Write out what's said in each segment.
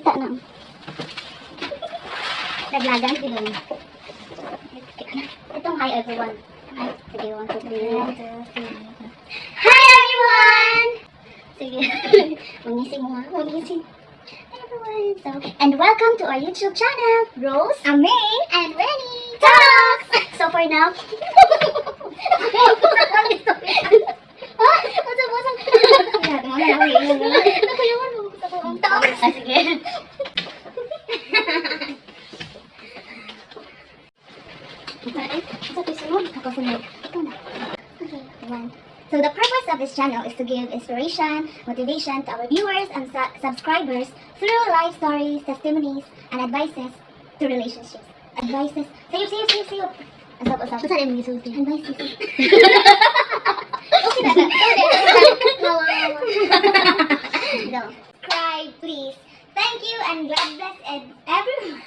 kita na. Naglagan din doon. Itong hi everyone. Hi. Sige, 1, 2, 3. Hi everyone! Sige. Magising mo nga. Magising. Hi everyone. So, and welcome to our YouTube channel, Rose, Aming, and Renny Talks! So for now, sige. So the purpose of this channel is to give inspiration, motivation to our viewers and subscribers through life stories, testimonies, and advices to relationships. Advices. Sayo. Usap. Basta rin yung gisulti. Advices. Okay na. No. Subscribe, please. Thank you and God bless everyone.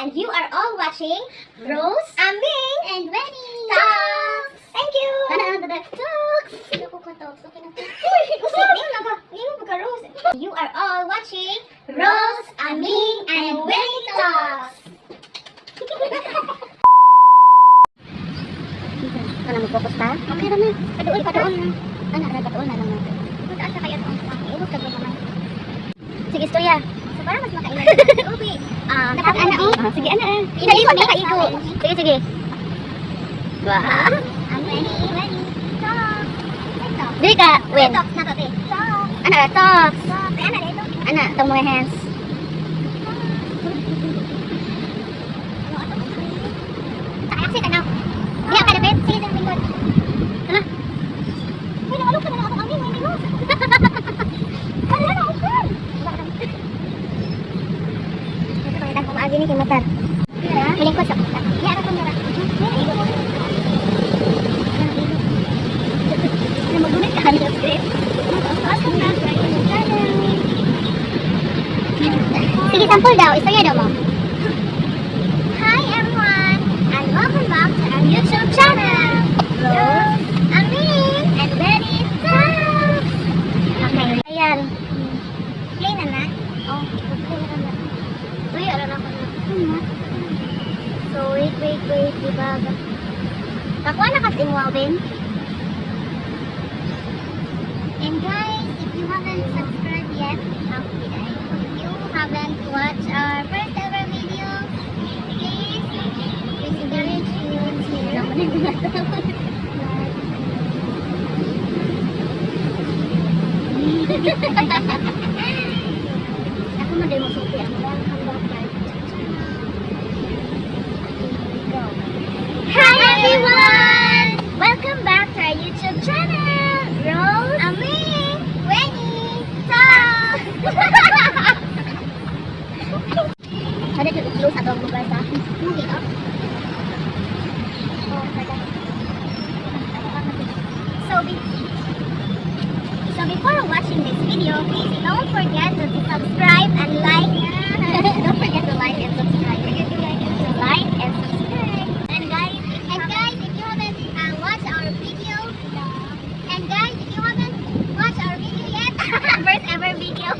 And you are all watching Rose, Aming, and Renny Talks. Thank you. Talks. Sino ko ka talks? Okay na. Rose. You are all watching Rose, Aming, and Renny Talks. Ano mo focus pa? Okay na. Padoon na. Padoon na lang natin. Mataas na kaya ito. Iubos ka ba naman? Sige, istorya. So, para mas makailan. Okay. Sige, Hindi ko nakaigo. Sige. Wow. Renny Talks. Dili ka, win. Talks na to, te. Talks. Ana, itong mga hands. Aksi ka na. Hindi ka dapat. Sige, itong lingkod. Ano? Uy, nakalok ka na ako kami. May minus. Ano na, open. Ito, pakitang kumaagi ni Kimatar. May lingkod sa puta. Iya, ako mura. Ano, magunit ka sa script? Sige, sample daw. Istorya daw mo. Hi everyone, and welcome back to our YouTube channel, Rose, Aming, and Renny Talks. Okay, ayan. Play na na? Oh, play na na. Uy, alam na ko na. So, wait, diba? Kakuha na kasi mo, Alvin. And guys, if you haven't subscribed yet, if you haven't watched our first ever video, please encourage you Ako mo din mo suki ang Hi everyone! Welcome back to our YouTube channel, Rose, Aming, Renny Talks. Ada di close atau buka sa mungkin oh. So before watching this video, please don't forget to subscribe and like. Don't forget to like and subscribe. And guys, if you haven't watched our video, yet, first ever video.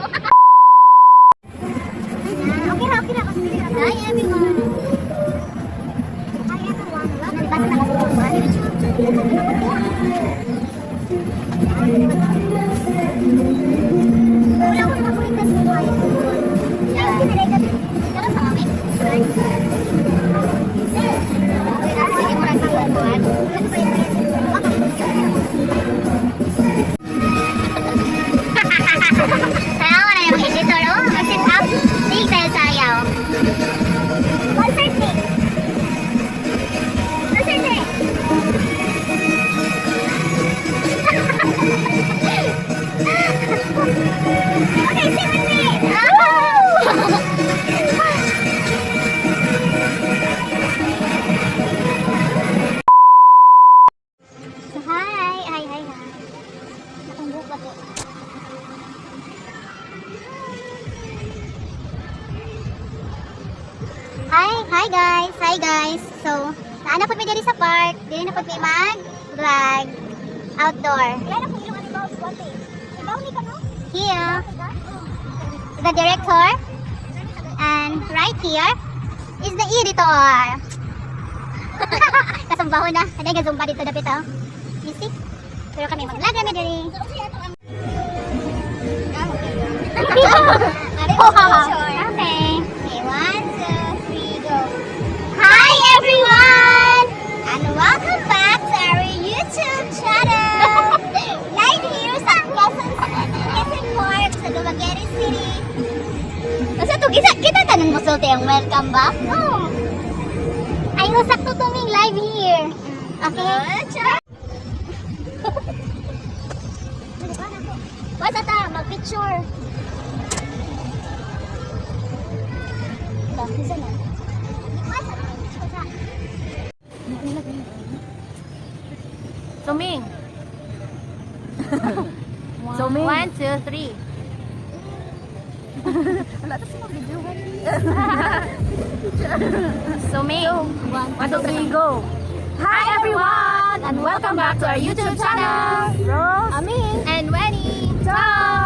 Hi everyone. Hi guys. So, naana po mi diri sa park. Dili na po mi mag-vlog outdoor. Kaya na po ilong ani boss konti. Here, the director, and right here is the editor. Kasumbaho na. Ada gazumba dito dapit oh. You see? Pero kami mag-vlog kami diri. Okay. Okay, 1, 2, 3, go. Hi everyone, and welcome back to our YouTube channel. Live here sa Quezon Park sa Dumaguete City. Kasi ito, kita tanong mo sulti ang welcome back? Oh. Ay, sakto tuming live here. Okay? Basta ta, mag-picture. Isa na. Suming. Suming. 1, 2, 3. Wala na sila video. Suming. 1, 2, 3, go. Hi everyone, and welcome back to our YouTube channel. Rose, Amin, and Wenny. Ciao.